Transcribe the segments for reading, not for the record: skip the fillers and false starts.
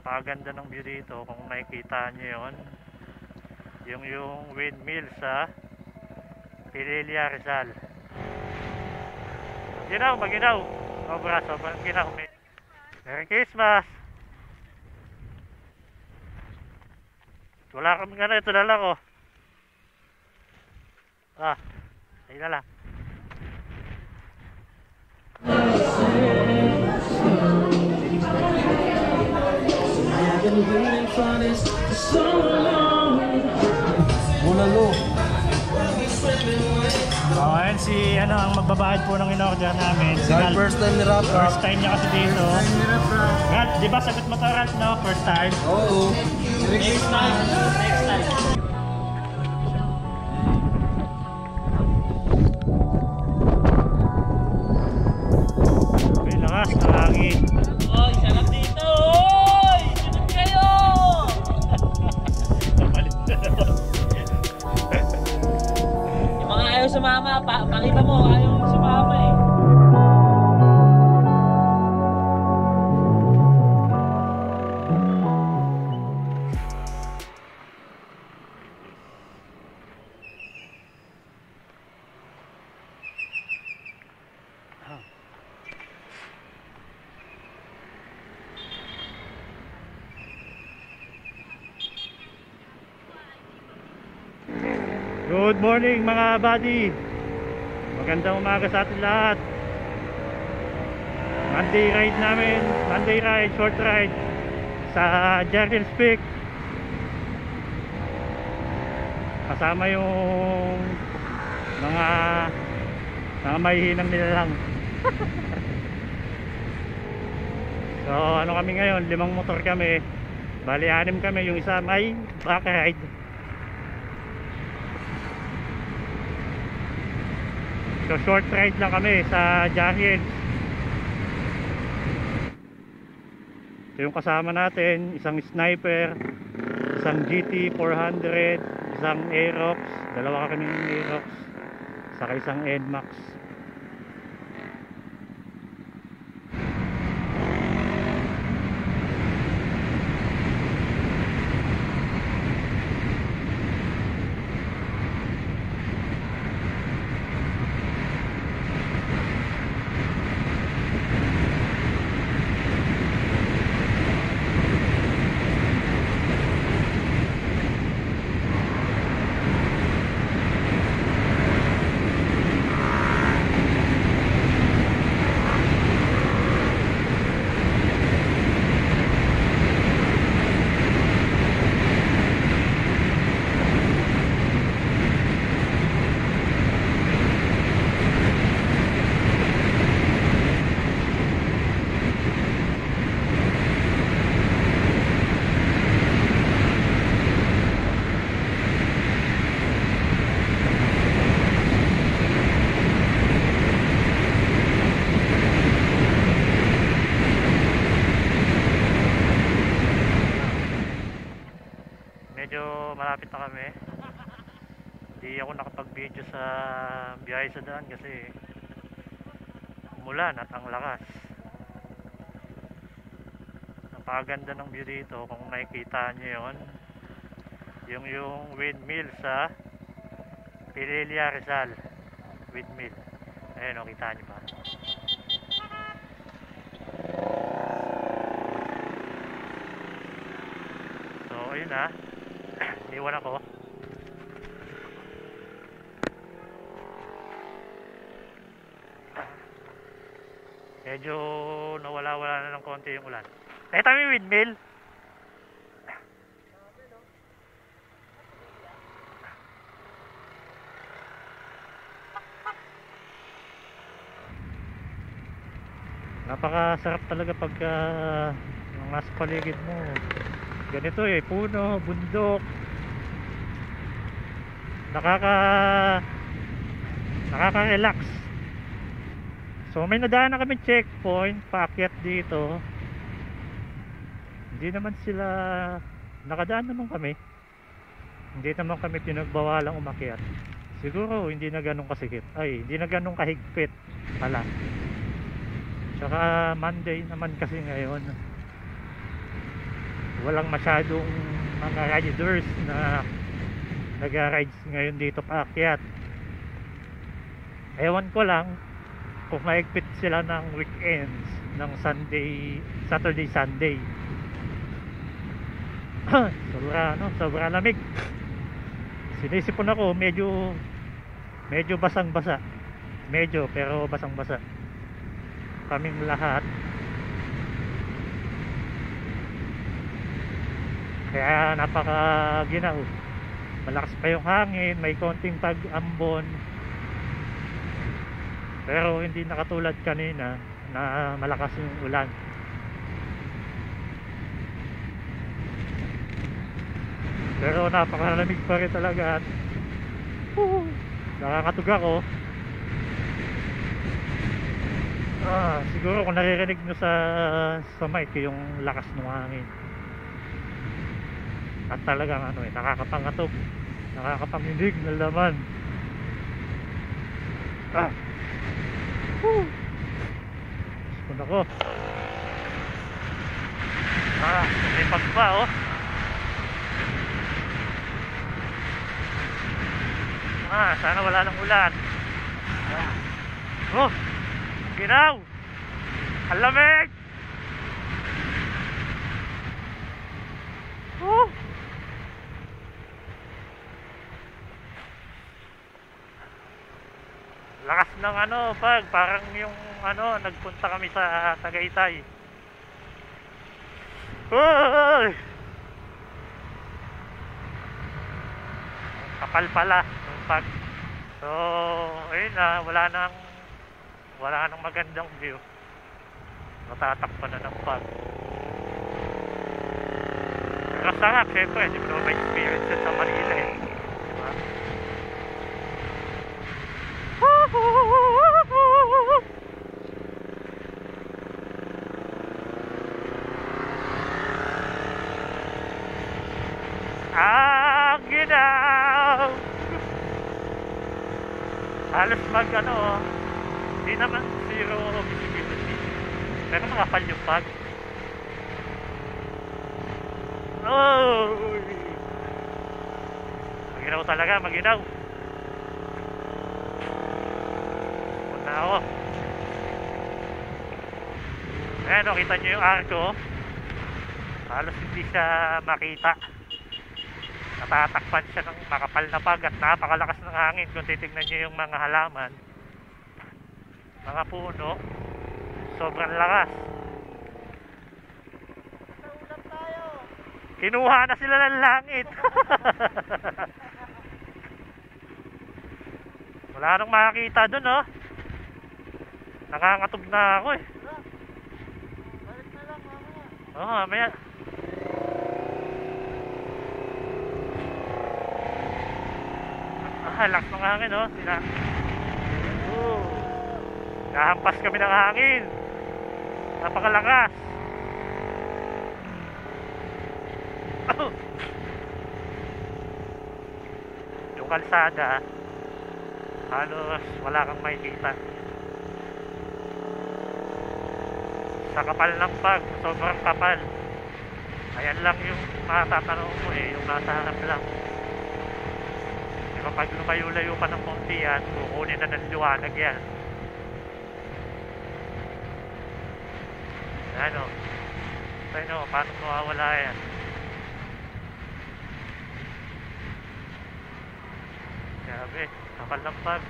Napakaganda ng view dito kung makikita nyo yun. Yung windmill sa Pililla, Rizal. Ginaw, maginaw. Sobrang ginaw. Merry Christmas. Wala kami ito na lang ayun na lang. Ayan si ang magbabayad po ng in-order namin. First time ni Rap. First time niya kasi dito. Rat, di ba sagot mo to, Rat, no? First time? Oo. Next time. May lakas ng hangin. Oy, sarap dito! Oy! Sunod kayo! Yung mga ayaw sumama, pakita mo, ayaw sumama eh. Good morning mga buddy. Magandang umaga sa atin lahat. Monday ride, short ride sa Jardel's Peak. Kasama yung mga mahihinang nilalang. So ano kami ngayon, 5 motor kami. Bali 6 kami, yung isa may back ride. So short ride lang kami sa Jardel's. So yung kasama natin, isang Sniper, isang GT 400, isang Aerox, dalawa kaming Aerox, saka isang NMAX. Malapit na kami. Hindi ako nakapag-video sa biyahe sa daan kasi umulan at ang lakas. Napakaganda ng view dito kung makikita nyo yung windmill sa Pililla, Rizal. Windmill. Ayun, kita nyo ba? So ayun na. Iwan ako. Medyo nawala-wala na ng konti yung ulan. Ito may windmill. Napakasarap talaga pagka nasa paligid mo ganito puno, bundok. Nakaka-relax. So may nadaan na kami checkpoint paakyat dito. Hindi naman sila nakadaan naman kami. Hindi naman kami pinagbawalang umakyat. Siguro hindi na ganun kasikip. Hindi na ganun kahigpit pala. Tsaka Monday naman kasi ngayon. walang masyadong mga riders na nag-rides ngayon dito paakyat. Ewan ko lang kung maigpit sila ng weekends, ng Saturday, Sunday. Sobra lamig. Sinisipon ako, medyo basang-basa. Medyo, pero basang-basa. Kaming lahat. Kaya napakaginaw. Malakas pa yung hangin, may konting pag-ambon. Pero hindi nakatulad kanina na malakas yung ulan. Pero napakalamig pa rin talaga at nakakatug ako. Siguro kung naririnig nyo sa mic yung lakas ng hangin. At talagang nakakapangatog, nakakapanginig na laman. Sipon ako. May pagpa sana wala ng ulan. Ginaw! Ang lamig! Lakas ng parang yung nagpunta kami sa Tagaytay. Kapal pala ng pag. So ayun na, wala nang magandang view. Natatakpan na ng pag. Pero sarap, syempre, hindi mo naman experience sa Manila eh. Diba? Ginaw! Halos hindi naman zero visibility. Pero makapal yung pag. Maginaw talaga, maginaw. Punta ako. Ayan kita nyo yung arko. Halos hindi siya makita. Natatakpan siya ng makapal na pag at napakalakas ng hangin. Kung titignan nyo yung mga halaman, mga puno, sobrang lakas. Kinuha na sila ng langit. Wala nang makakita dun Nangangatog na ako eh. Balik na lang mamaya. Lakas ng hangin nahampas kami ng hangin. Napakalakas. Yung kalsada halos wala kang makikita sa kapal ng pag. Sobrang kapal. Ayan lang yung matatanong mo yung nasa harap lang. Pag lumayo-layo pa ng konti yan, kukunin na ng liwanag yan. Paano mawawala yan? Grabe, kapal ng pag.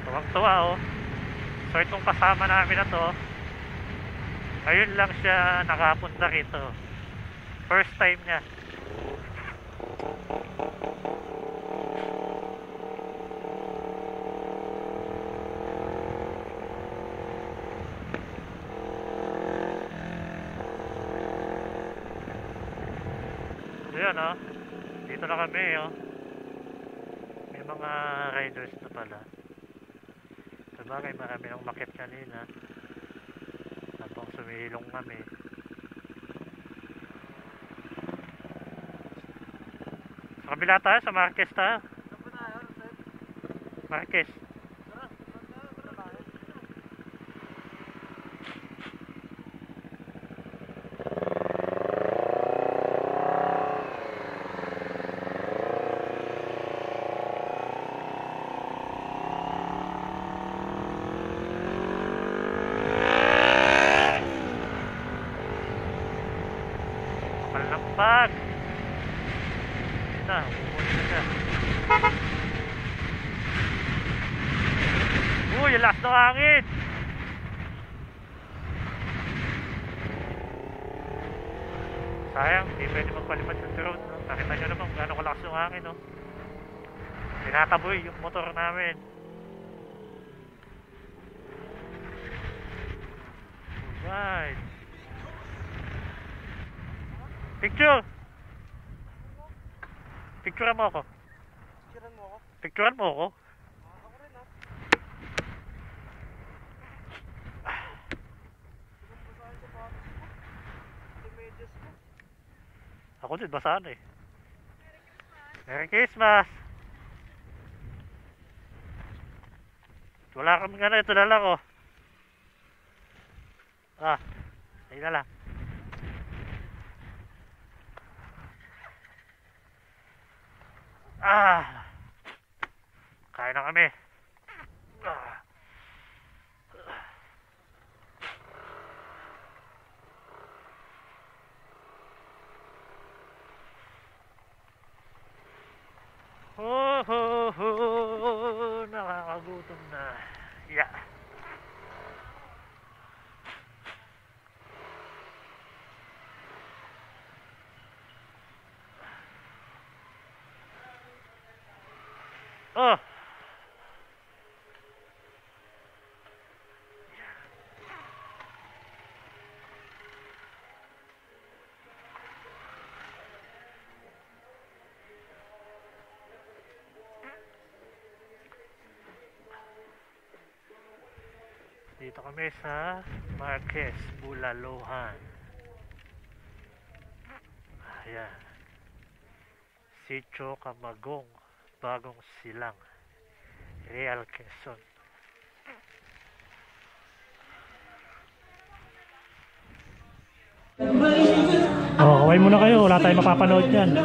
Tuwang-tuwa So itong kasama namin na to, ayun lang siya nakapunta rito. First time niya. So yun dito na kami May mga riders na pala. Sabagay marami nang makit kanina. Habang sumilong kami. Sa kabila tayo, sa Marquez tayo. Marquez. ng hangin. Sayang, hindi pwede magpalipad ng drone, no? Nakita nyo naman kung gano'ng kalakas yung hangin, no? Tinataboy yung motor namin. Alright. Picture! Picturean mo ako. Picturean mo ako? Picturean mo ako? Ako rin ha. Basahin sa patos ko. Sa medyas ko. Ako din, basahan eh. Merry Christmas! Wala kami ito na lang oh. Ayun na lang. Kain na kami. Nakakagutom na. Yeah. Oh. Dito kami sa Marquez, Bulaluhan. Ayan. Sitio Camagong, Bagong Silang, Real Quezon. Kaway muna kayo, wala tayong mapapanood yan.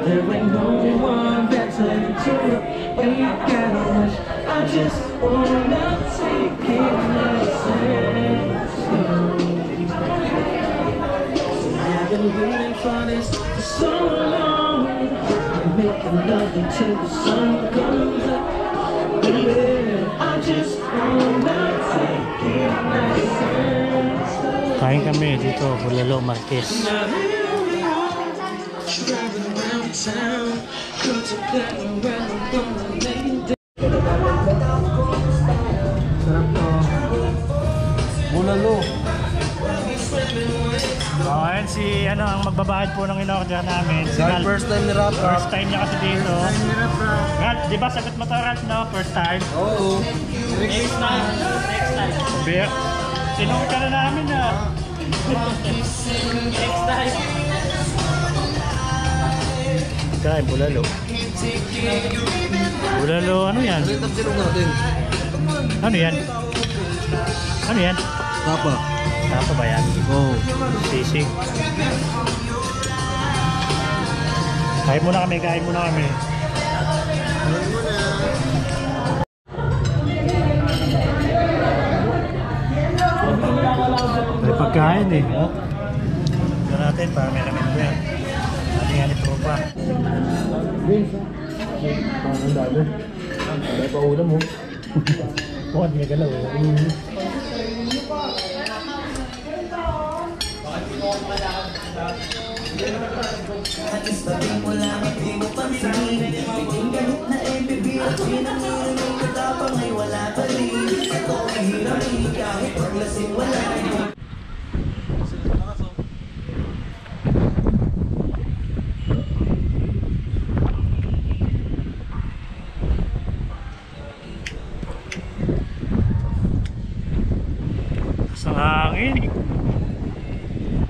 There ain't no one better to it when you got a rush. I just wanna take it nice and slow. I've been waiting for this for so long. Making love until the sun comes up. Baby, I just wanna take it nice and slow. Kain kami dito, Bulalo, Marquez. Driving around town, contemplating where I'm gonna lay down. Sarap to. Bulalo. Ayan si ang magbabahid po ng in-order namin. Si Ral. First time ni Rap. First time niya kasi dito. Ralph, di ba sagot mo to Ralph, no? First time? Oo. Next time. Next time. Beer. Sinong ka na namin Next time. Kain, bulalo. Bulalo, ano yan? Ano yung silong natin? Ano yan? Ano yan? Tapa. Tapa ba yan? Oo. Sisig. Kain muna kami, kain muna kami. May pagkain eh. Ito natin para may lamin ko yan. Ano tropa. Vince, parang ang dami. Dami pa ulam mo. Buwan, may galaw eh. Sa hangin.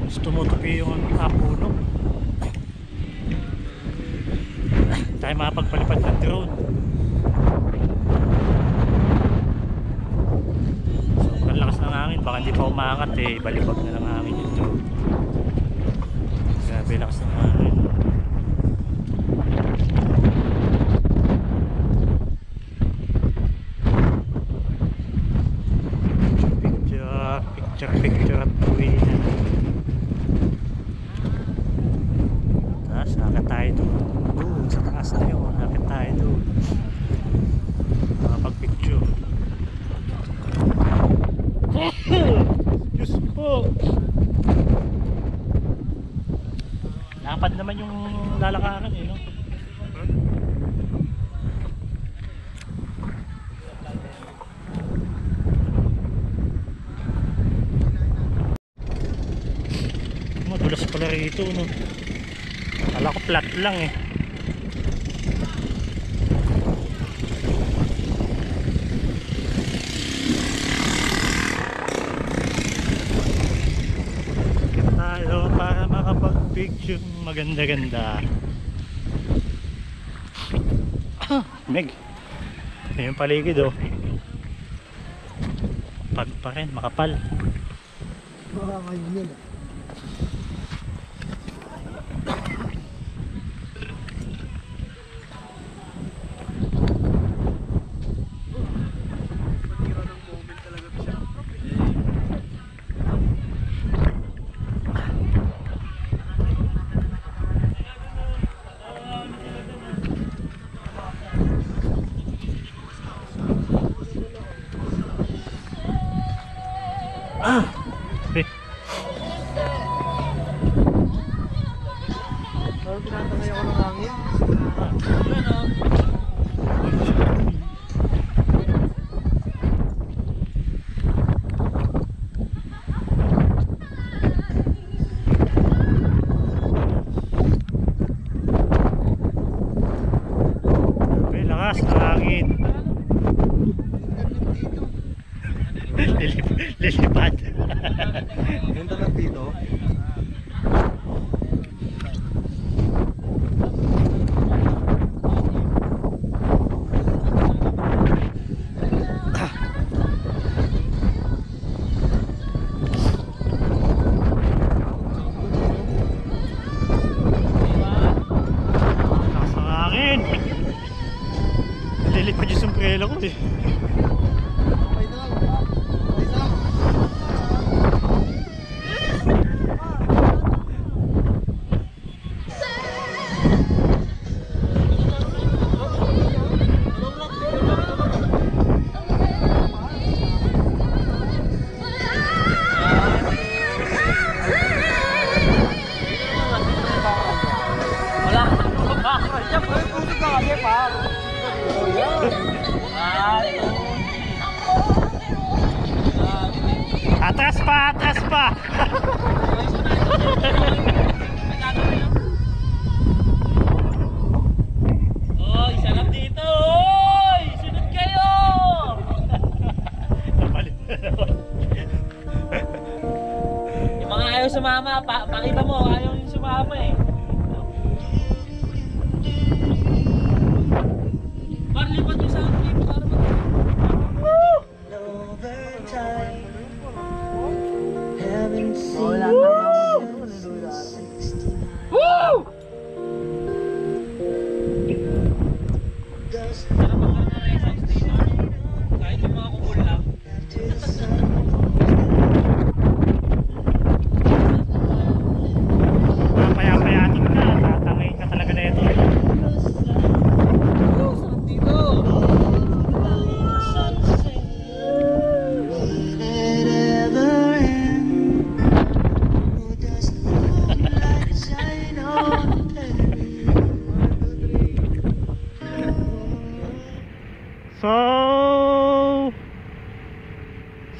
Gusto mo tupi yung puno. Tayo makapagpalipad ng drone. Sobrang lakas ng hangin. Baka hindi pa umangat eh. Balibag na ng hangin yung drone. Grabe lakas ng hangin. Picture at tuwi na. Tapos nakaka tayo doon sa taas tayo. dito, no? Kala ko flat lang eh. Tayo para makapag-picture maganda-ganda. Meg, yung paligid oh. Pag pa rin, makapal. Baka ngayon yun. Eh, Parang pinatangay ako ng hangin. may lakas ng hangin. Lilipad. Ganda lang dito. Lakas ng hangin. Lilipad yung sombrero ko eh. Wala ka nang background niya. Pwede puso ka kasi pa. Atras pa, atras pa. Oy, sarap dito. Oy, sunod kayo. Napalit. Yung mga ayaw sumama, pakita mo, ayaw yung sumama eh. Parlipat yung sa akin, para sarap ang karanasan dito. Kahit yung mga kukul lang. Papaya-payatin ka, tatangay ka talaga na ito. Sarap dito.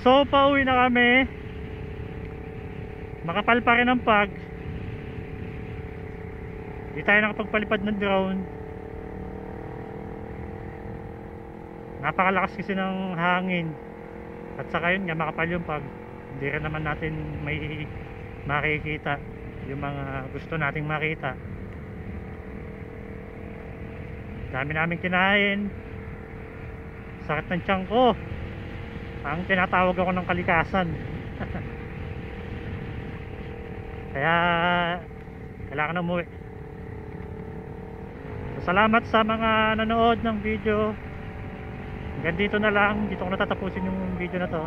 So pauwi na kami. Makapal pa rin ang pag. Di tayo nakapagpalipad ng drone. Napakalakas kasi ng hangin. At saka yun nga, makapal yung pag. Hindi rin naman natin may makikita yung mga gusto nating makita. Dami namin kinain. Sakit ng tiyan ko. Ang tinatawag ako ng kalikasan. Kaya kailangan umuwi. So, salamat sa mga nanood ng video. Hanggang dito na lang. Dito ko natatapusin yung video na to.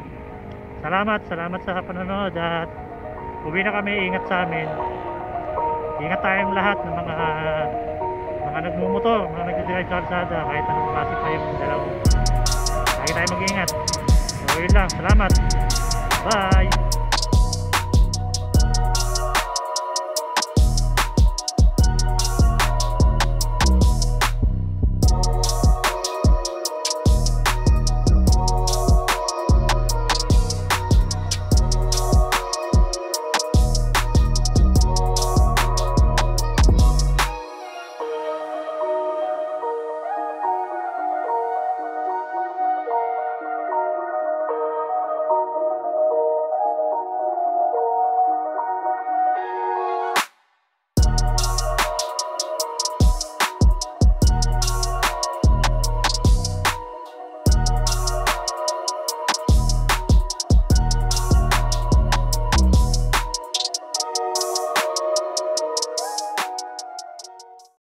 Salamat sa panonood. At uwi na kami. Ingat sa amin. Ingat tayong lahat ng mga nagmumotor, mga nagdidrive sa kalsada. Kahit anong klase pa yung dalaw. Lagi tayo mag-iingat. So yun lang. Salamat. Bye.